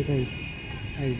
Right. Right.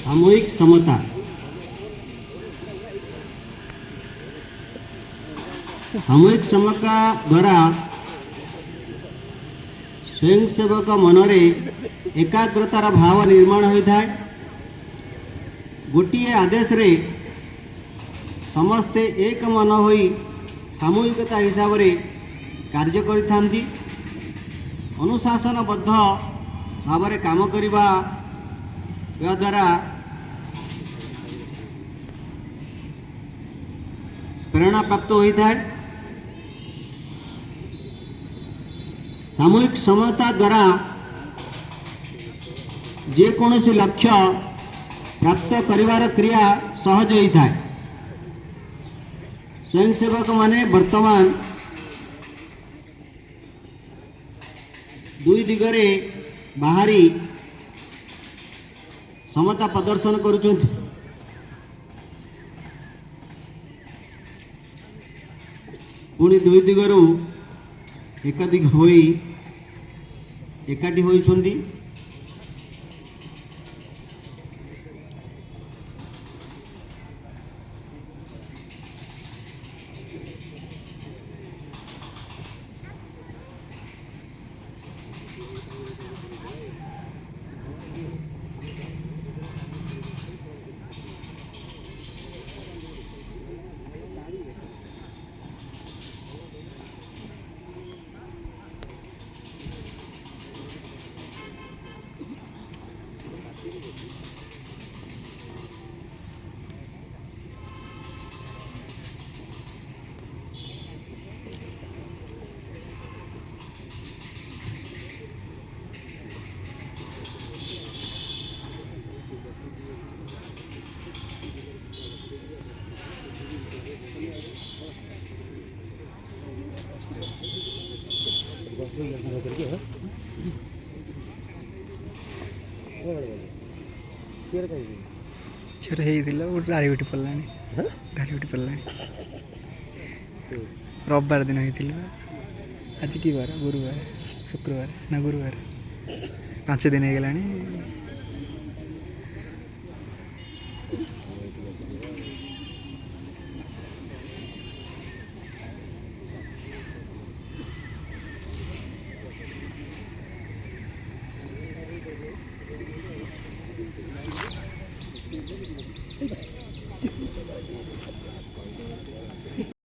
सामूहिक समता सामूहिक समता द्वारा स्वयंसेवक मनरे एकाग्रतार भाव निर्माण होता है। गोटे आदेश रे समस्ते एक मन होई सामूहिकता हिसाब से कार्य करिथांती। अनुशासनबद्ध भाव में काम करने द्वारा प्रेरणा प्राप्त होता है। सामूहिक समता द्वारा जेकोसी लक्ष्य प्राप्त करिवार क्रिया सहज होता है। स्वयंसेवक माने वर्तमान दुई दिगरे बाहरी समता प्रदर्शन करुछन्ति। पुणी दुई दिगरु एकाधिक होई एकाठी होइछन्ति। चेर हो गाड़ी उठी पड़ा गाड़ी उठी पड़ा रविवार दिन होता आज कि बार गुरुवार शुक्रवार ना गुरुवार 5 दिन हो गलानी।